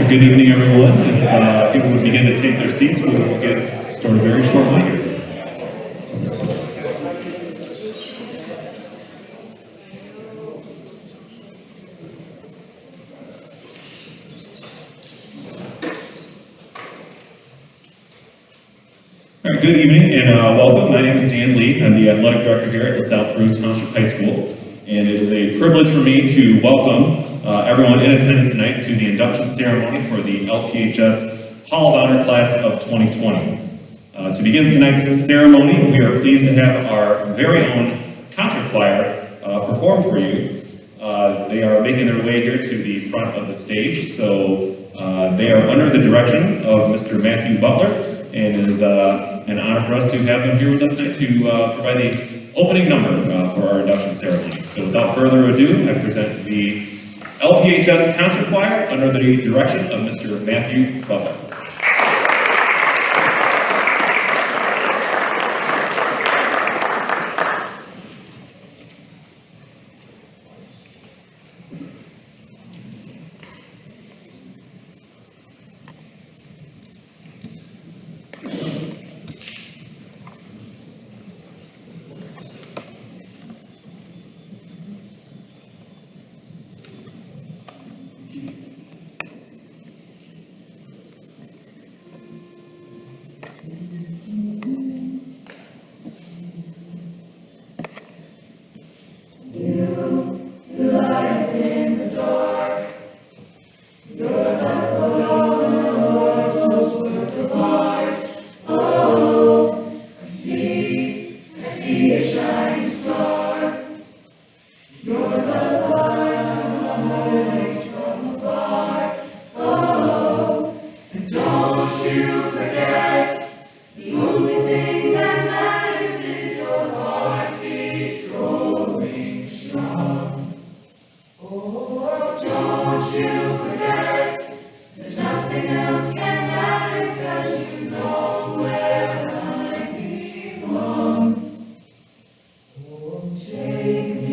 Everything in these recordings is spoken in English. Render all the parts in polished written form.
Good evening, everyone. If people would begin to take their seats, we will get started very shortly here. All right, good evening and welcome. My name is Dan Lee. I'm the athletic director here at LaSalle Peru Township High School, and it is a privilege for me to welcome everyone in attendance tonight to the induction ceremony for the LPHS Hall of Honor Class of 2020. To begin tonight's ceremony, we are pleased to have our very own concert choir perform for you. They are making their way here to the front of the stage, so they are under the direction of Mr. Matthew Butler, and it is an honor for us to have him here with us tonight to provide the opening number for our induction ceremony. So without further ado, I present the LPHS Concert Choir under the direction of Mr. Matthew Butler. Take me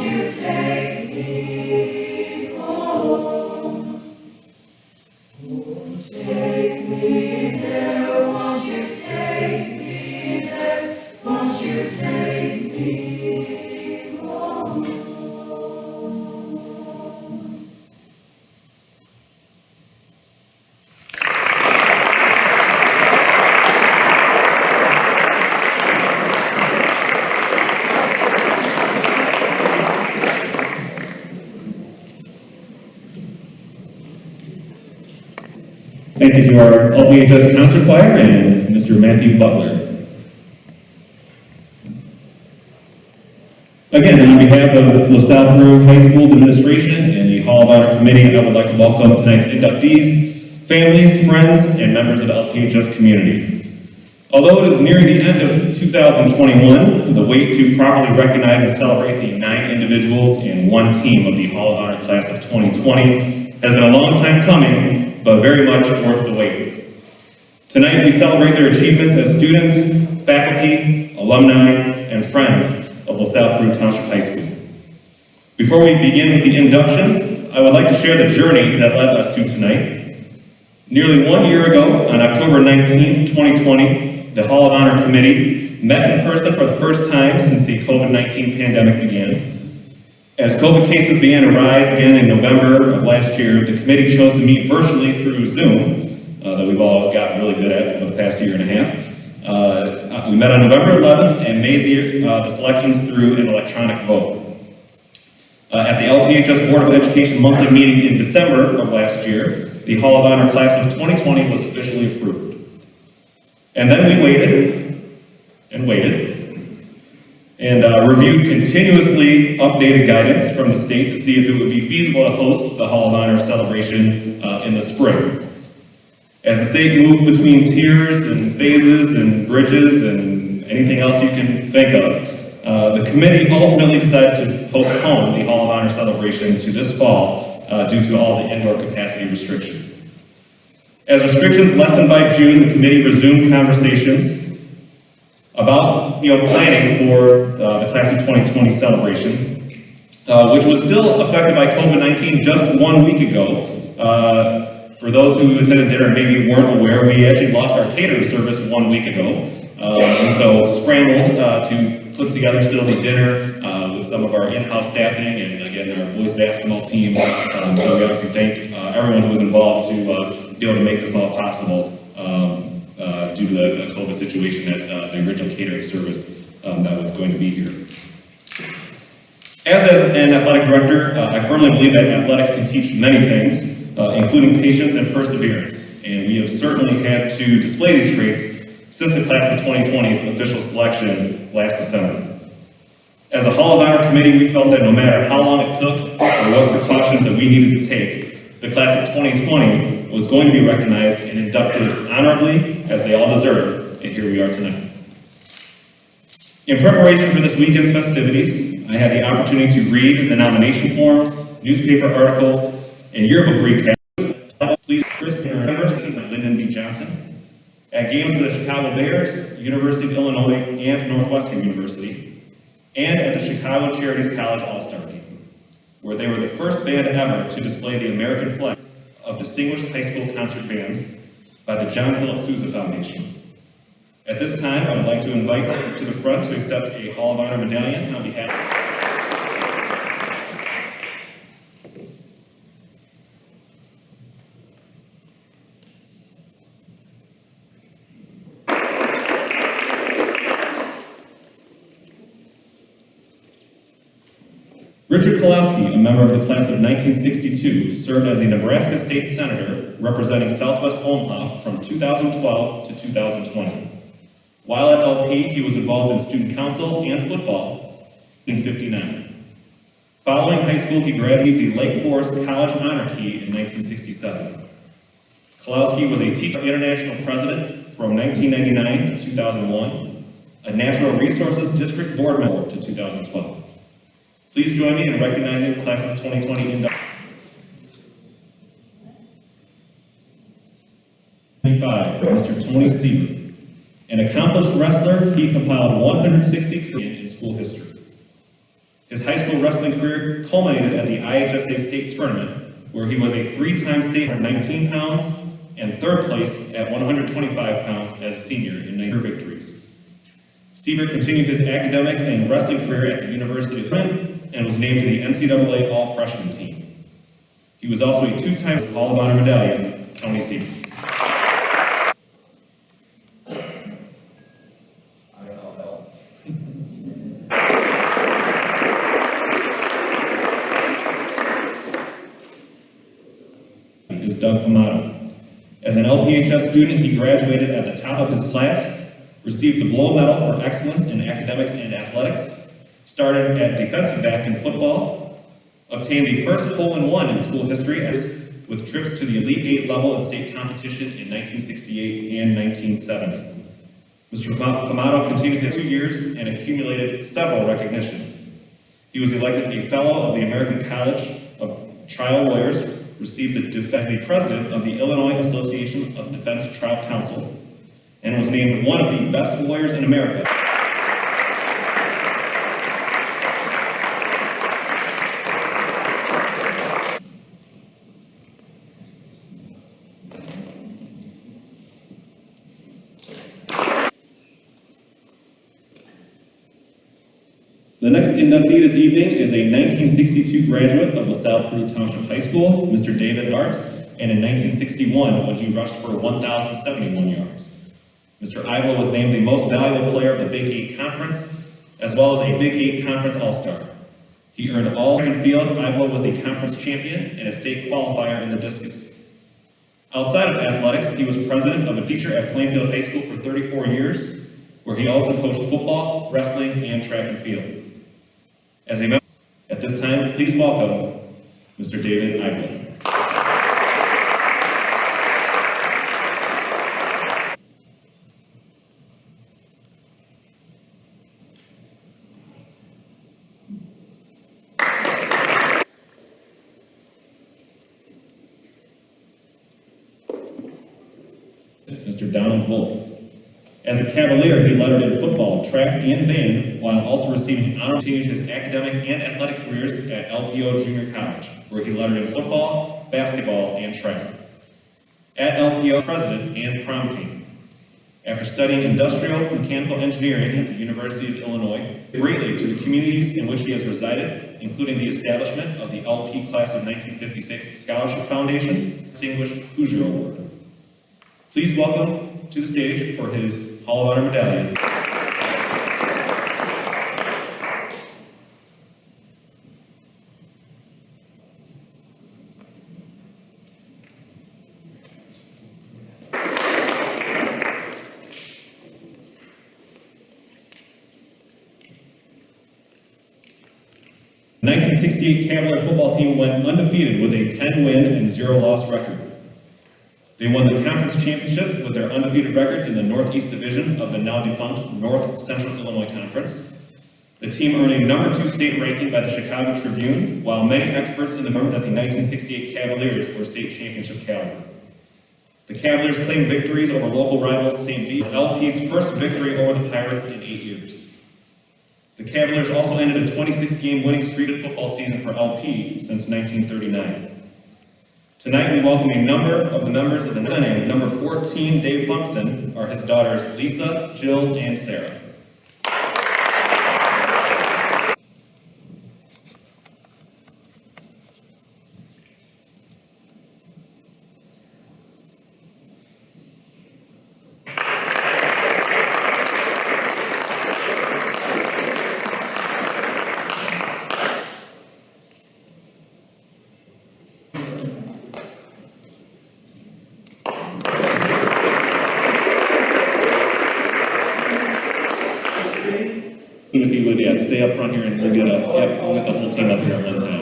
you take me home? Take me there, won't you take me there, won't you take me home? Thank you to our LPHS concert choir and Mr. Matthew Butler. Again, on behalf of LaSalle Peru High School's administration and the Hall of Honor Committee, I would like to welcome tonight's inductees, families, friends, and members of the LPHS community. Although it is nearing the end of 2021, the wait to properly recognize and celebrate the 9 individuals and 1 team of the Hall of Honor class of 2020 has been a long time coming, but very much worth the wait. Tonight, we celebrate their achievements as students, faculty, alumni, and friends of LaSalle Peru Township High School. Before we begin with the inductions, I would like to share the journey that led us to tonight. Nearly 1 year ago, on October 19, 2020, the Hall of Honor Committee met in person for the first time since the COVID-19 pandemic began. As COVID cases began to rise again in November of last year, the committee chose to meet virtually through Zoom, that we've all gotten really good at for the past year and a half. We met on November 11th and made the selections through an electronic vote. At the LPHS Board of Education monthly meeting in December of last year, the Hall of Honor class of 2020 was officially approved. And then we waited and waited and reviewed continuously updated guidance from the state to see if it would be feasible to host the Hall of Honor celebration in the spring. As the state moved between tiers and phases and bridges and anything else you can think of, the committee ultimately decided to postpone the Hall of Honor celebration to this fall due to all the indoor capacity restrictions. As restrictions lessened by June, the committee resumed conversations about planning for the class of 2020 celebration, which was still affected by COVID-19 just 1 week ago. For those who attended dinner and maybe weren't aware, we actually lost our catering service 1 week ago, and so scrambled to put together still the dinner with some of our in-house staffing and again our boys basketball team. So we obviously thank everyone who was involved to be able to make this all possible. Due to the COVID situation at the original catering service that was going to be here. As an athletic director, I firmly believe that athletics can teach many things, including patience and perseverance, and we have certainly had to display these traits since the class of 2020's official selection last December. As a Hall of Honor committee, we felt that no matter how long it took or what precautions that we needed to take, the class of 2020 was going to be recognized and inducted honorably as they all deserve, and here we are tonight. In preparation for this weekend's festivities, I had the opportunity to read the nomination forms, newspaper articles, and yearbook recaps. Please, Chris and Lyndon B. Johnson, at games for the Chicago Bears, University of Illinois, and Northwestern University, and at the Chicago Charities College All-Star Game, where they were the first band ever to display the American flag of Distinguished High School Concert Bands by the John Philip Sousa Foundation. At this time, I would like to invite to the front to accept a Hall of Honor medallion on behalf Richard Kolowski, a member of the class of 1962, served as a Nebraska State Senator representing Southwest Omaha from 2012 to 2020. While at LP, he was involved in student council and football in 1959. Following high school, he graduated the Lake Forest College Honor Key in 1967. Kolowski was a teacher international president from 1999 to 2001, a Natural Resources District Board member to 2012. Please join me in recognizing the class of 2020 inductees. 25, Mr. Tony Seaver. An accomplished wrestler, he compiled 160 careers in school history. His high school wrestling career culminated at the IHSA state tournament, where he was a three-time state at 19 pounds and third place at 125 pounds as a senior in 9 victories. Siebert continued his academic and wrestling career at the University of Maryland and was named to the NCAA All-Freshman team. He was also a two-time Hall of Honor medallion, Tony Siebert. Is Doug Pamato. As an LPHS student, he graduated at the top of his class, received the Blow Medal for excellence in academics and athletics, started at defensive back in football, obtained the first hole-in-one in school history with trips to the Elite Eight level in state competition in 1968 and 1970. Mr. Pamato continued his 2 years and accumulated several recognitions. He was elected a Fellow of the American College of Trial Lawyers, received as the president of the Illinois Association of Defense Trial Counsel, and was named one of the best lawyers in America. The next inductee this evening is a 1962 graduate of LaSalle Peru Township High School, Mr. David Arts, and in 1961 when he rushed for 1,071 yards. Mr. Ivla was named the most valuable player of the Big 8 Conference, as well as a Big 8 Conference All-Star. He earned all track and field. Ivla was a conference champion and a state qualifier in the discus. Outside of athletics, he was president of a teacher at Plainfield High School for 34 years, where he also coached football, wrestling, and track and field. As a member, at this time, please welcome Mr. David Ivla. Mr. Donald Wolf. As a Cavalier, he lettered in football, track, and band, while also receiving honor. Continued his academic and athletic careers at LPO Junior College, where he lettered in football, basketball, and track. At LPO, president and prom king. After studying industrial mechanical engineering at the University of Illinois, greatly to the communities in which he has resided, including the establishment of the LP Class of 1956 Scholarship Foundation, Distinguished Hoosier Award. Please welcome to the stage for his Hall of Honor medallion. The 1968 Cavalier football team went undefeated with a 10-win and 0-loss record. They won the conference championship with their undefeated record in the Northeast Division of the now defunct North Central Illinois Conference. The team earned a #2 state ranking by the Chicago Tribune, while many experts in the movement that the 1968 Cavaliers were state championship caliber. The Cavaliers claimed victories over local rivals St. Bede's, LP's first victory over the Pirates in 8 years. The Cavaliers also ended a 26-game winning streak of football season for LP since 1939. Tonight, we welcome a number of the members of the name. Number 14, Dave Funkson, are his daughters, Lisa, Jill, and Sarah. If you would, stay up front here and we'll get the whole team up here at one time.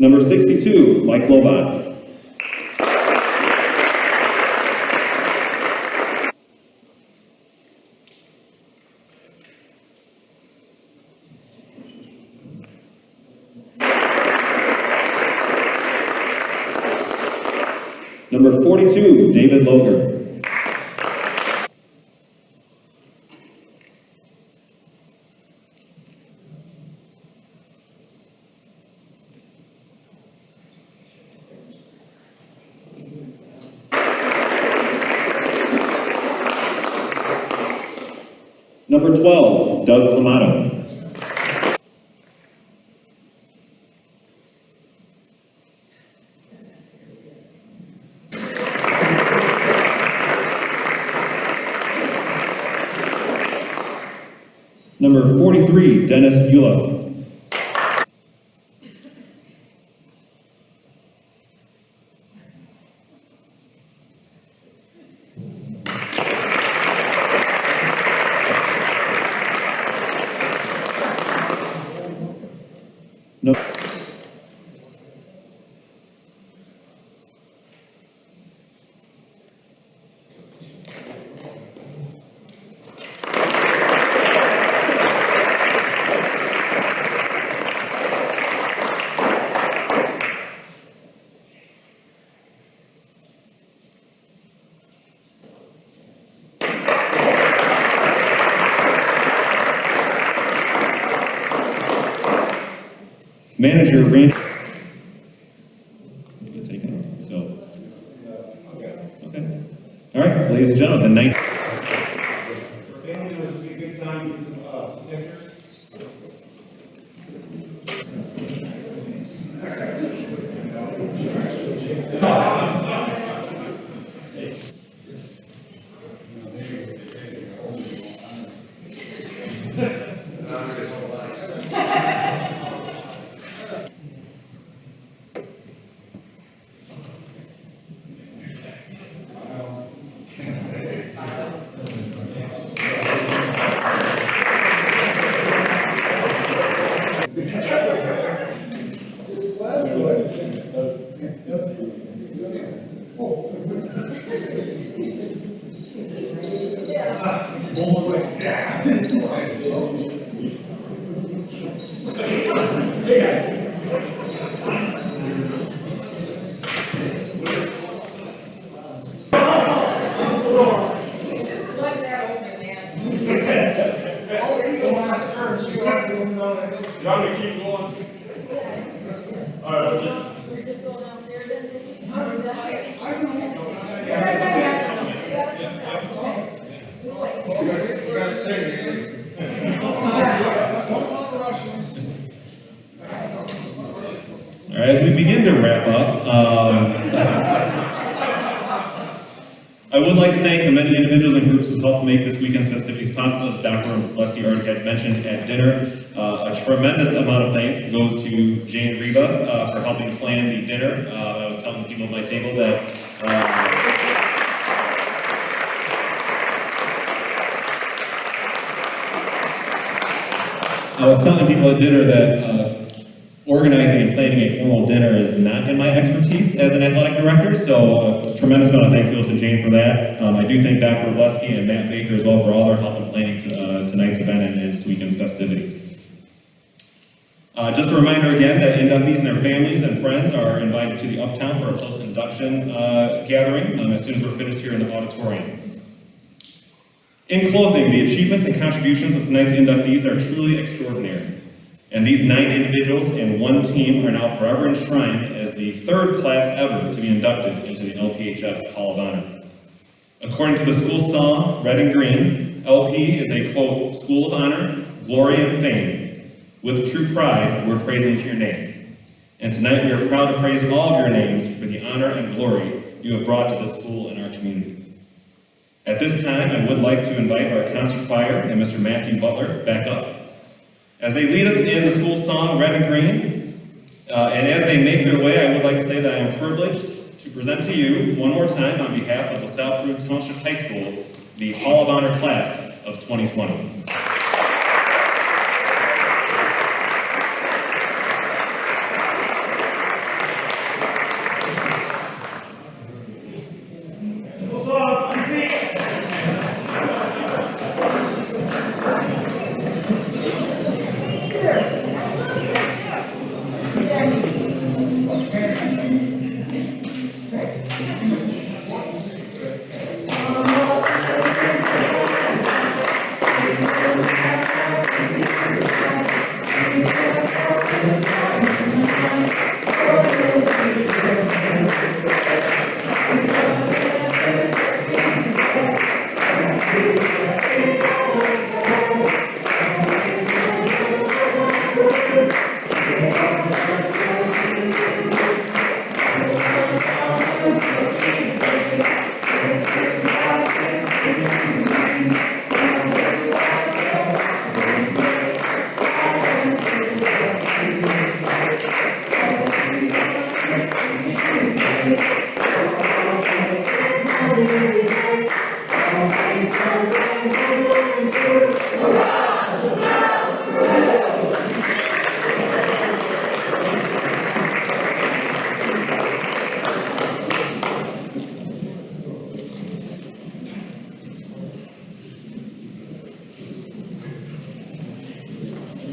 Number 62, Mike Lobot. Number 42, David Loger. Number 12, Doug Clamato. Number 43, Dennis Eula. No. Manager Randy. Okay. All right, ladies and gentlemen, the night. For family members, it'd be a good time to get some pictures. Johnny, keep going. All right, let's just. All right, as we begin to wrap up, I would like to thank the many individuals and groups who helped make this weekend's festivities possible, as Dr. Leslie already had mentioned at dinner. A tremendous amount of thanks goes to Jane Reba for helping plan the dinner. I was telling people at my table that organizing and planning a formal dinner is not in my expertise as an athletic director, so a tremendous amount of thanks goes to Jane for that. I do thank Dr. Leslie and Matt Baker as well for all their help in planning tonight's event and this weekend's festivities. Just a reminder again that inductees and their families and friends are invited to the Uptown for a post-induction gathering as soon as we're finished here in the auditorium. In closing, the achievements and contributions of tonight's inductees are truly extraordinary. And these 9 individuals and 1 team are now forever enshrined as the 3rd class ever to be inducted into the LPHS Hall of Honor. According to the school song, Red and Green, LP is a, quote, school of honor, glory, and fame. With true pride, we're praising your name. And tonight we are proud to praise all of your names for the honor and glory you have brought to the school and our community. At this time, I would like to invite our concert choir and Mr. Matthew Butler back up. As they lead us in the school song, Red and Green, and as they make their way, I would like to say that I am privileged to present to you, one more time, on behalf of LaSalle Peru Township High School, the Hall of Honor Class of 2020.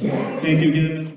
Thank you again, Mr.